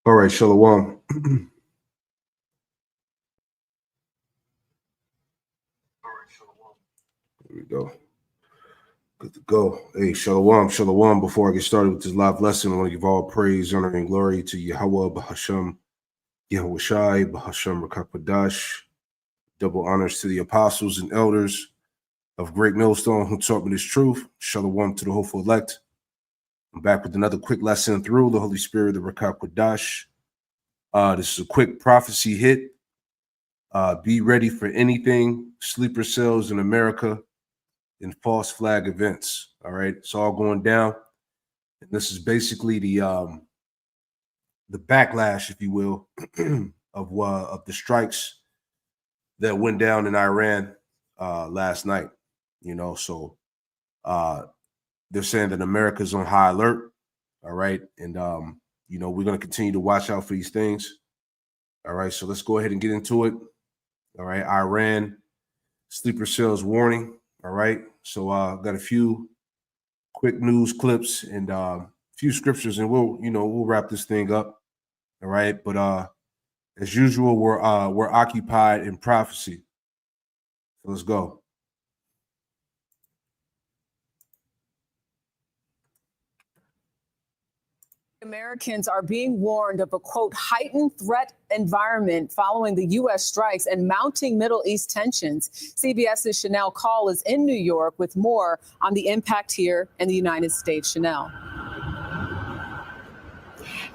All right, Shalom. Here we go. Good to go. Hey, Shalom, Shalom. Before I get started with this live lesson, I want to give all praise, honor, and glory to Yahweh, Bahasham, Yahweh Shai, Bahasham Rakapadash. Double honors to the apostles and elders of Great Millstone who taught me this truth. Shalom to the hopeful elect. I'm back with another quick lesson through the Holy Spirit of Rakapadash. This is a quick prophecy hit. Be ready for anything, sleeper cells in America, and false flag events. All right, it's all going down. And this is basically the backlash, if you will, of the strikes that went down in Iran last night. You know, so they're saying that America's on high alert. All right, and you know, we're going to continue to watch out for these things. All right, so let's go ahead and get into it. All right, Iran sleeper cells warning. All right, so got a few quick news clips and a few scriptures, and we'll wrap this thing up. All right, but as usual, we're occupied in prophecy. So let's go. Americans are being warned of a, quote, heightened threat environment following the U.S. strikes and mounting Middle East tensions. CBS's Chanel Call is in New York with more on the impact here in the United States. Chanel.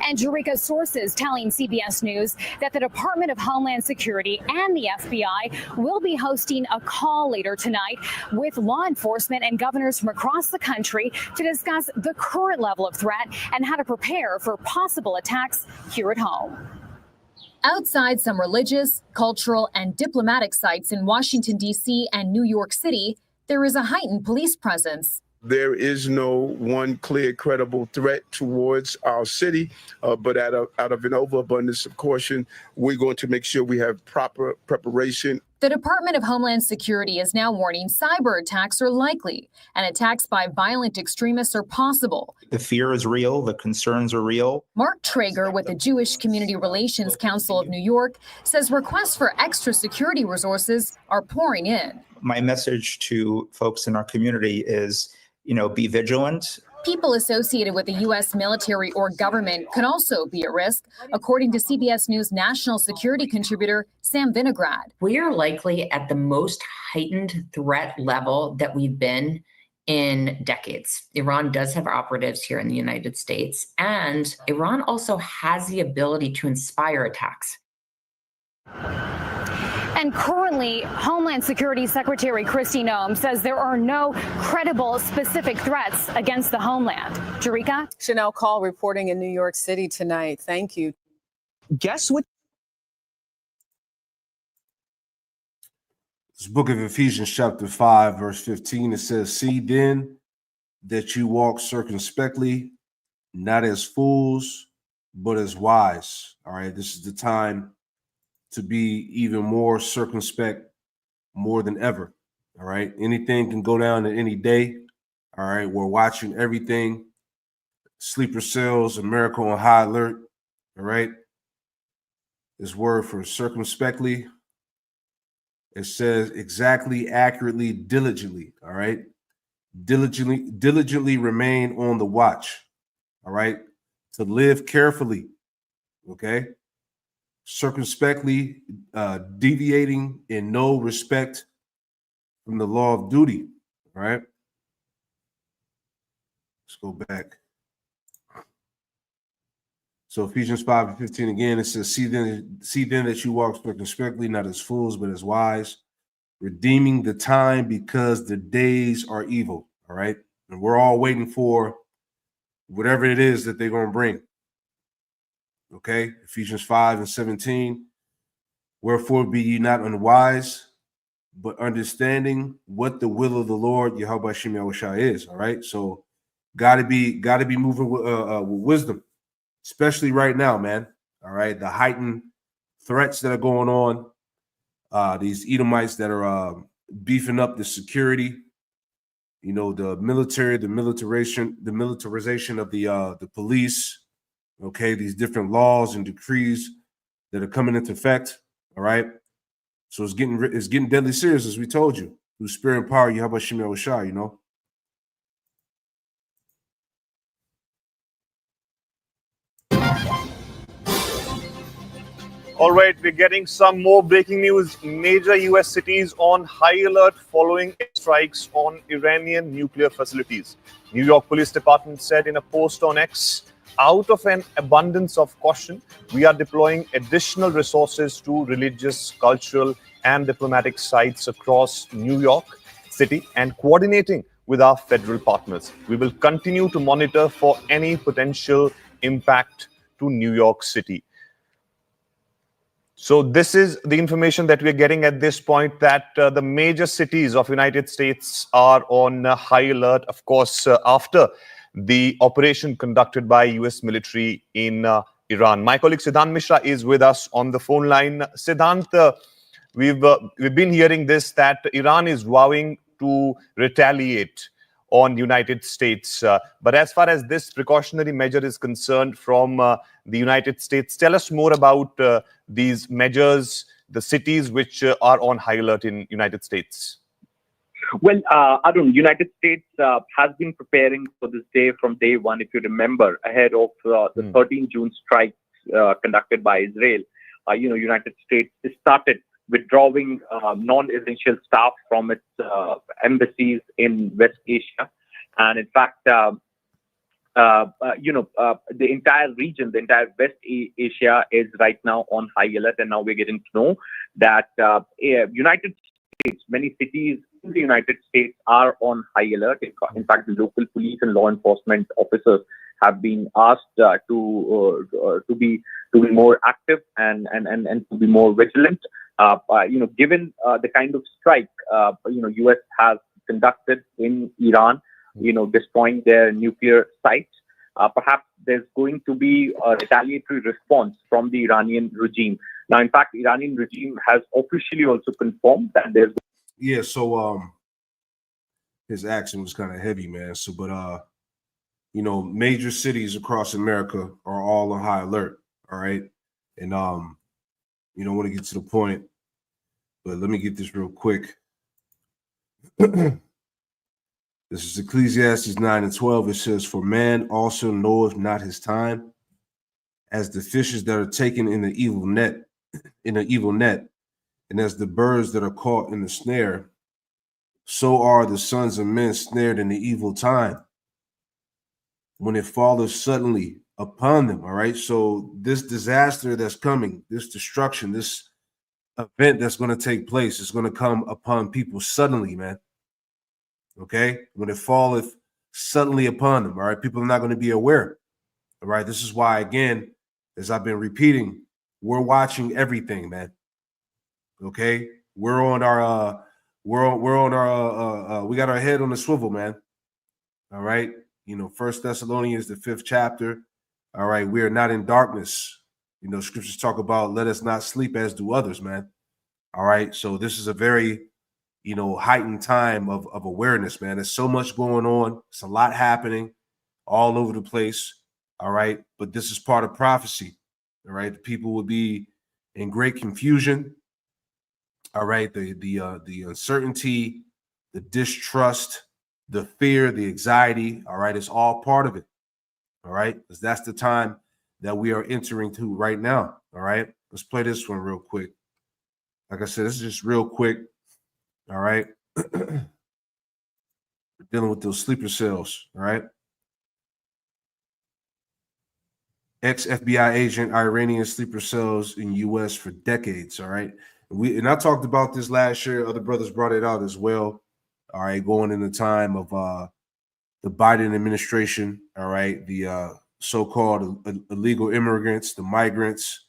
And Eureka, sources telling CBS News that the Department of Homeland Security and the FBI will be hosting a call later tonight with law enforcement and governors from across the country to discuss the current level of threat and how to prepare for possible attacks here at home. Outside some religious, cultural, and diplomatic sites in Washington, D.C. and New York City, there is a heightened police presence. There is no one clear, credible threat towards our city, but out of an overabundance of caution, we're going to make sure we have proper preparation. The Department of Homeland Security is now warning cyber attacks are likely, and attacks by violent extremists are possible. The fear is real. The concerns are real. Mark Traeger with the Jewish Community Relations Council of New York says requests for extra security resources are pouring in. My message to folks in our community is, be vigilant. People associated with the U.S. military or government could also be at risk, according to CBS News national security contributor Sam Vinograd. We are likely at the most heightened threat level that we've been in decades. Iran does have operatives here in the United States, and Iran also has the ability to inspire attacks. And currently, Homeland Security Secretary Kristi Noem says there are no credible specific threats against the homeland. Jerika? Chanel Call reporting in New York City tonight. Thank you. Guess what? This book of Ephesians chapter 5, verse 15, it says, "See then that you walk circumspectly, not as fools, but as wise." All right, this is the time to be even more circumspect, more than ever. All right, anything can go down in any day. All right, we're watching everything. Sleeper cells, America on high alert. All right, this word for circumspectly, it says exactly, accurately, diligently. All right, diligently remain on the watch. All right, to live carefully. Okay. Circumspectly, deviating in no respect from the law of duty. All right. Let's go back. So Ephesians 5:15 again, it says, see then that you walk circumspectly, not as fools, but as wise, redeeming the time because the days are evil. All right. And we're all waiting for whatever it is that they're going to bring. Okay, Ephesians 5:17. Wherefore be ye not unwise, but understanding what the will of the Lord Yahweh Shem Yahushua is. All right, so gotta be moving with wisdom, especially right now, man. All right, the heightened threats that are going on, these Edomites that are beefing up the security. The military, the militarization of the police. Okay, these different laws and decrees that are coming into effect. All right. So it's getting deadly serious, as we told you. Through spirit and power, Yahweh Shemel Shah, you know. All right, we're getting some more breaking news. Major US cities on high alert following strikes on Iranian nuclear facilities. New York Police Department said in a post on X, out of an abundance of caution, we are deploying additional resources to religious, cultural, and diplomatic sites across New York City and coordinating with our federal partners. We will continue to monitor for any potential impact to New York City. So this is the information that we're getting at this point, that the major cities of United States are on high alert, of course, after the operation conducted by US military in Iran. My colleague Siddhant Mishra is with us on the phone line. Siddhant, we've been hearing this, that Iran is vowing to retaliate on United States. But as far as this precautionary measure is concerned from the United States, tell us more about these measures, the cities which are on high alert in United States. Well, Arun, United States has been preparing for this day from day one, if you remember, ahead of the 13 June strikes conducted by Israel. United States started withdrawing non-essential staff from its embassies in West Asia. And in fact, the entire region, the entire West Asia is right now on high alert. And now we're getting to know that United States, many cities in the United States are on high alert. In fact, the local police and law enforcement officers have been asked to be more active and to be more vigilant. Given the kind of strike, U.S. has conducted in Iran, destroying their nuclear sites, perhaps there's going to be a retaliatory response from the Iranian regime. Now, in fact, the Iranian regime has officially also confirmed that there's... Yeah, so his action was kind of heavy, man. So, but major cities across America are all on high alert. All right, and want to get to the point, but let me get this real quick. This is Ecclesiastes 9:12. It says, "For man also knoweth not his time, as the fishes that are taken in the evil net, and as the birds that are caught in the snare, so are the sons of men snared in the evil time, when it falleth suddenly upon them." All right. So this disaster that's coming, this destruction, this event that's going to take place is going to come upon people suddenly, man. Okay. When it falleth suddenly upon them. All right. People are not going to be aware. All right. This is why, again, as I've been repeating, we're watching everything, man. Okay. We got our head on the swivel, man. All right. 1 Thessalonians, the 5th chapter. All right. We are not in darkness. Scriptures talk about, let us not sleep as do others, man. All right. So this is a very, heightened time of awareness, man. There's so much going on. It's a lot happening all over the place. All right. But this is part of prophecy. All right. The people will be in great confusion. All right. The uncertainty, the distrust, the fear, the anxiety. All right. It's all part of it. All right. Because that's the time that we are entering to right now. All right. Let's play this one real quick. Like I said, this is just real quick. All right. Dealing with those sleeper cells. All right. Ex-FBI agent, Iranian sleeper cells in U.S. for decades. All right. And I talked about this last year. Other brothers brought it out as well. All right. Going in the time of the Biden administration. All right. The so-called illegal immigrants, the migrants.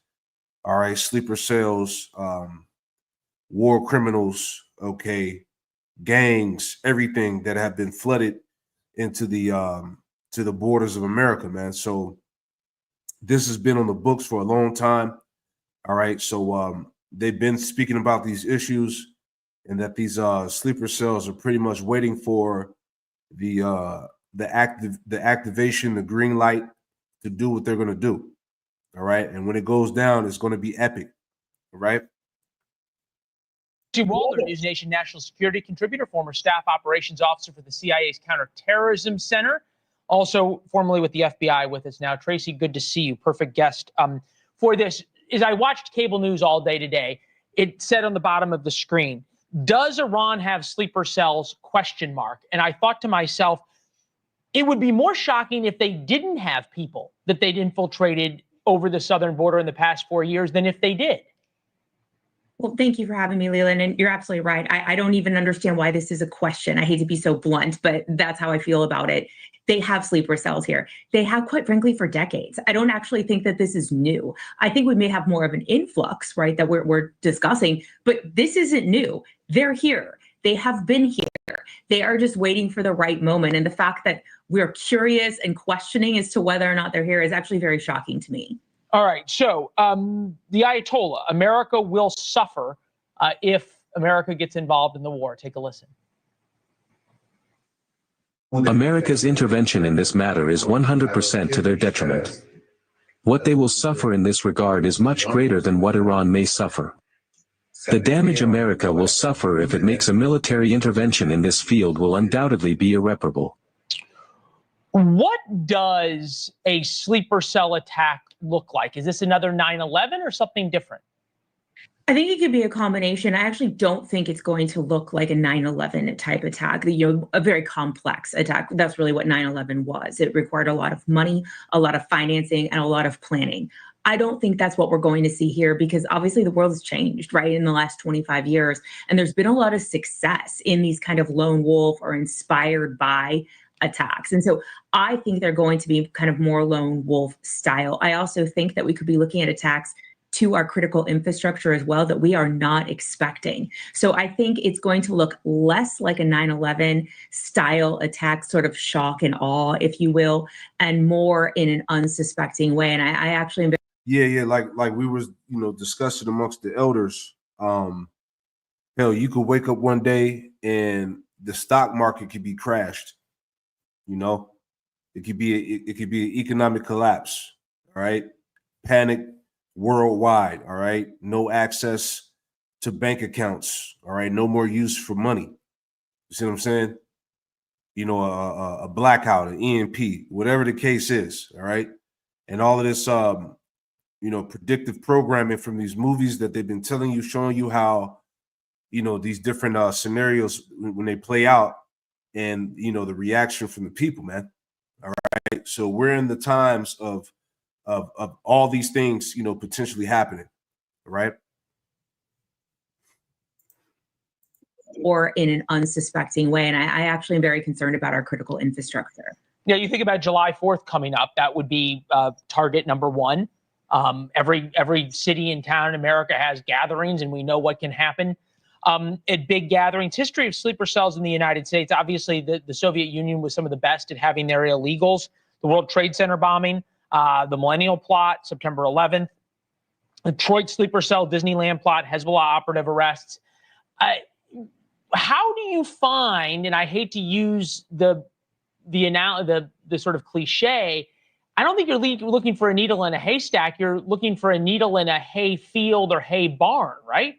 All right. Sleeper cells, war criminals. Okay. Gangs, everything that have been flooded into the borders of America, man. So this has been on the books for a long time. All right. So they've been speaking about these issues, and that these sleeper cells are pretty much waiting for the activation, the green light, to do what they're going to do. All right. And when it goes down, it's going to be epic. All right. Jim Walder, News Nation national security contributor, former staff operations officer for the CIA's Counterterrorism Center, also formerly with the FBI with us now. Tracy, good to see you. Perfect guest for this. As I watched cable news all day today, it said on the bottom of the screen, does Iran have sleeper cells? ? And I thought to myself, it would be more shocking if they didn't have people that they'd infiltrated over the southern border in the past 4 years than if they did. Well, thank you for having me, Leland. And you're absolutely right. I don't even understand why this is a question. I hate to be so blunt, but that's how I feel about it. They have sleeper cells here. They have, quite frankly, for decades. I don't actually think that this is new. I think we may have more of an influx, right, that we're discussing, but this isn't new. They're here. They have been here. They are just waiting for the right moment. And the fact that we're curious and questioning as to whether or not they're here is actually very shocking to me. All right. So the Ayatollah, America will suffer if America gets involved in the war. Take a listen. America's intervention in this matter is 100% to their detriment. What they will suffer in this regard is much greater than what Iran may suffer. The damage America will suffer if it makes a military intervention in this field will undoubtedly be irreparable. What does a sleeper cell attack look like? Is this another 9/11 or something different? I think it could be a combination. I actually don't think it's going to look like a 9/11 type attack, a very complex attack. That's really what 9/11 was. It required a lot of money, a lot of financing, and a lot of planning. I don't think that's what we're going to see here because obviously the world has changed, right, in the last 25 years. And there's been a lot of success in these kind of lone wolf or inspired by attacks. And so I think they're going to be kind of more lone wolf style. I also think that we could be looking at attacks to our critical infrastructure as well that we are not expecting. So I think it's going to look less like a 9/11 style attack, sort of shock and awe, if you will, and more in an unsuspecting way. And I actually am. Yeah, like we was, discussing amongst the elders. Hell, you could wake up one day and the stock market could be crashed. It could be an economic collapse. All right, panic worldwide. All right, no access to bank accounts. All right, no more use for money. You see what I'm saying? A blackout, an EMP, whatever the case is. All right, and all of this, predictive programming from these movies that they've been telling you, showing you how, these different scenarios when they play out, and the reaction from the people, man. All right, so we're in the times of all these things, potentially happening. All right. Or in an unsuspecting way. And I actually am very concerned about our critical infrastructure. Yeah, you think about July 4th coming up, that would be target number one. Every city and town in America has gatherings, and we know what can happen at big gatherings. History of sleeper cells in the United States. Obviously, the Soviet Union was some of the best at having their illegals. The World Trade Center bombing, the Millennial Plot, September 11th, Detroit sleeper cell, Disneyland plot, Hezbollah operative arrests. How do you find, and I hate to use the sort of cliche, I don't think you're looking for a needle in a haystack. You're looking for a needle in a hay field or hay barn, right?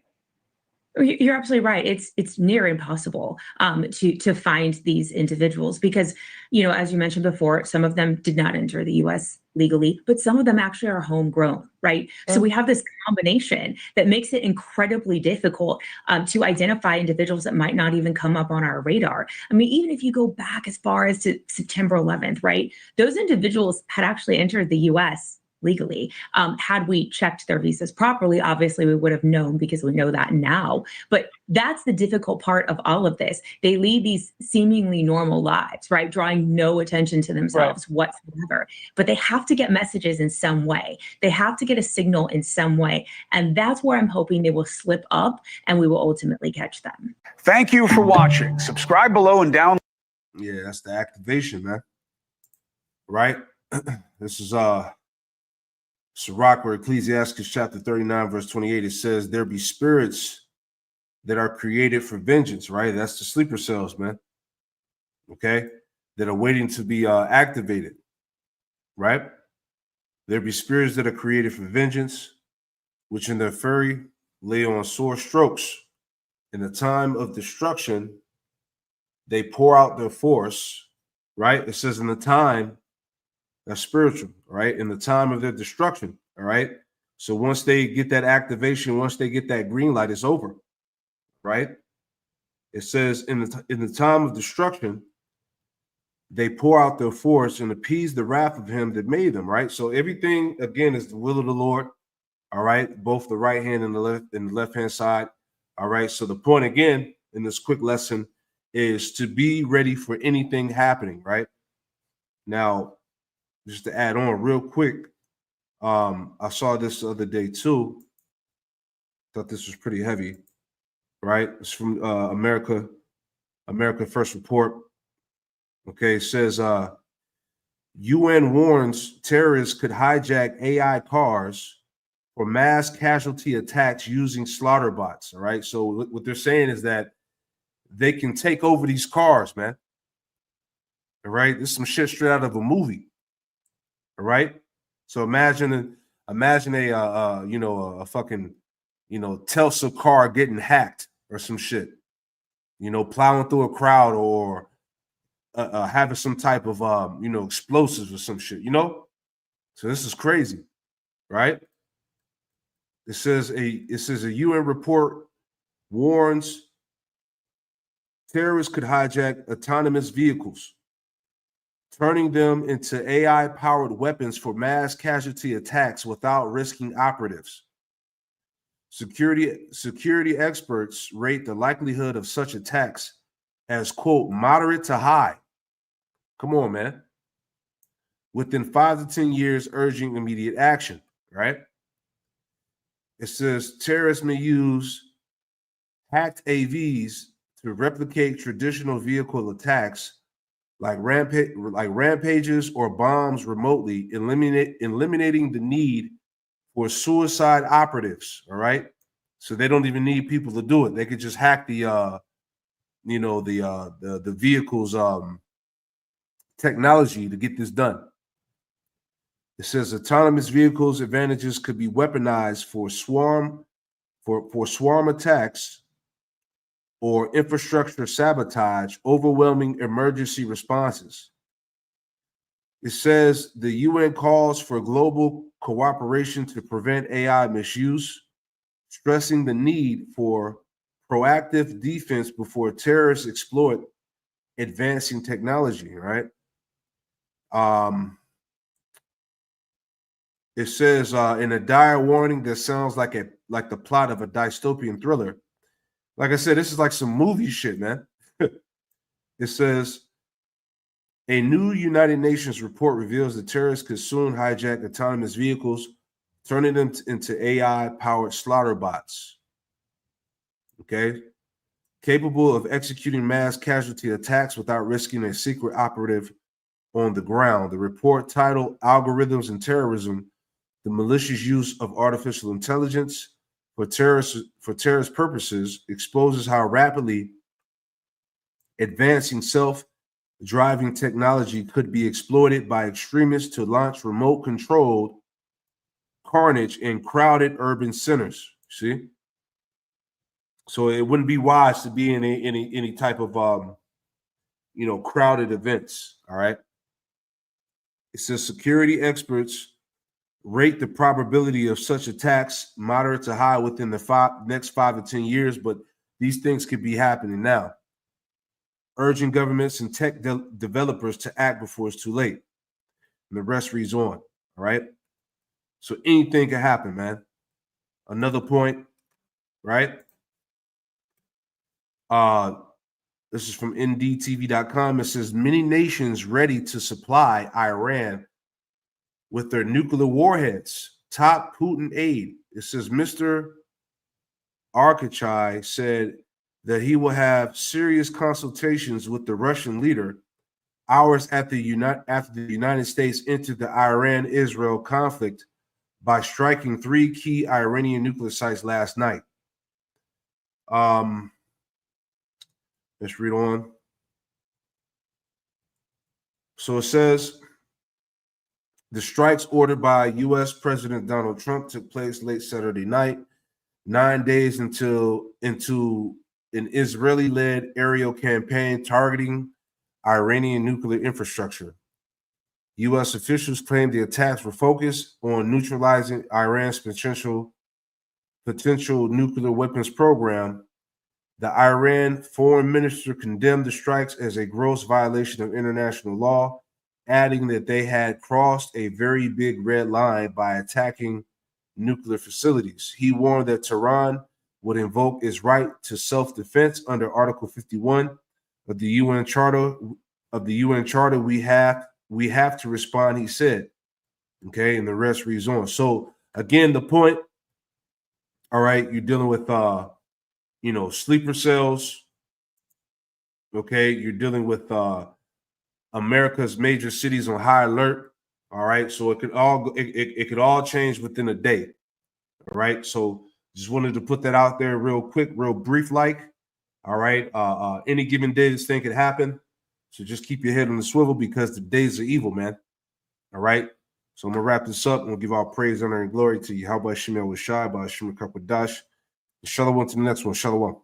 You're absolutely right. It's near impossible to find these individuals because, as you mentioned before, some of them did not enter the U.S. legally, but some of them actually are homegrown, right? Yeah. So we have this combination that makes it incredibly difficult to identify individuals that might not even come up on our radar. I mean, even if you go back as far as to September 11th, right? Those individuals had actually entered the U.S. legally. Had we checked their visas properly, obviously we would have known because we know that now. But that's the difficult part of all of this. They lead these seemingly normal lives, right? Drawing no attention to themselves whatsoever. But they have to get messages in some way. They have to get a signal in some way. And that's where I'm hoping they will slip up and we will ultimately catch them. Thank you for watching. Subscribe below and download. Yeah, that's the activation, man. Right? This is Sirach, where Ecclesiasticus chapter 39, verse 28, it says, there be spirits that are created for vengeance, right? That's the sleeper cells, man. Okay? That are waiting to be activated, right? There be spirits that are created for vengeance, which in their fury lay on sore strokes. In the time of destruction, they pour out their force, right? It says in the time, that's spiritual, right? In the time of their destruction, all right? So once they get that activation, once they get that green light, it's over, right? It says in the time of destruction, they pour out their force and appease the wrath of him that made them, right? So everything, again, is the will of the Lord, all right? Both the right hand and the left hand side, all right? So the point, again, in this quick lesson is to be ready for anything happening, right? Now, just to add on real quick, I saw this the other day too. Thought this was pretty heavy, right? It's from America First Report. Okay, it says UN warns terrorists could hijack AI cars for mass casualty attacks using slaughter bots. All right, so what they're saying is that they can take over these cars, man. All right, this is some shit straight out of a movie. All right, so imagine a fucking Tesla car getting hacked or some shit, plowing through a crowd or having some type of explosives or some shit, So this is crazy, right? It says a UN report warns terrorists could hijack autonomous vehicles, turning them into AI-powered weapons for mass casualty attacks without risking operatives. Security experts rate the likelihood of such attacks as, quote, moderate to high. Come on, man. Within 5 to 10 years, urging immediate action, right? It says terrorists may use hacked AVs to replicate traditional vehicle attacks like rampages or bombs remotely, eliminating the need for suicide operatives, all right? So they don't even need people to do it. They could just hack the vehicle's technology to get this done. It says autonomous vehicles advantages could be weaponized for swarm attacks or infrastructure sabotage, overwhelming emergency responses. It says the UN calls for global cooperation to prevent AI misuse, stressing the need for proactive defense before terrorists exploit advancing technology, right? It says in a dire warning that sounds like the plot of a dystopian thriller. Like I said, this is like some movie shit, man. It says a new United Nations report reveals that terrorists could soon hijack autonomous vehicles, turning them into AI-powered slaughter bots. Okay, capable of executing mass casualty attacks without risking a secret operative on the ground. The report, titled "Algorithms and Terrorism: The Malicious Use of Artificial Intelligence for terrorist purposes," exposes how rapidly advancing self-driving technology could be exploited by extremists to launch remote-controlled carnage in crowded urban centers. See, so it wouldn't be wise to be in any type of crowded events. All right. It says security experts rate the probability of such attacks moderate to high within the next 5 to 10 years, but these things could be happening now. Urging governments and tech developers to act before it's too late. And the rest reads on. All right. So anything can happen, man. Another point, right? This is from ndtv.com. It says many nations ready to supply Iran with their nuclear warheads. Top Putin aide. It says Mr. Arkachai said that he will have serious consultations with the Russian leader hours after the United States entered the Iran-Israel conflict by striking 3 key Iranian nuclear sites last night. Let's read on. So it says, The strikes ordered by U.S. President Donald Trump took place late Saturday night, 9 days into an Israeli-led aerial campaign targeting Iranian nuclear infrastructure. U.S. officials claimed the attacks were focused on neutralizing Iran's potential nuclear weapons program. The Iran foreign minister condemned the strikes as a gross violation of international law, adding that they had crossed a very big red line by attacking nuclear facilities. He warned that Tehran would invoke its right to self-defense under Article 51 of the UN Charter. We have to respond, he said. Okay, and the rest reads on. So again, the point, all right, you're dealing with sleeper cells. Okay, you're dealing with America's major cities on high alert. All right, so it could all change within a day. All right, so just wanted to put that out there real quick, real brief, like. All right, any given day this thing could happen, so just keep your head on the swivel because the days are evil, man. All right, so I'm gonna wrap this up and we'll give all praise, honor, and glory to Yahweh Shemel Washai, by Shemel Kakwadash. Shalom to the next one. Shalom.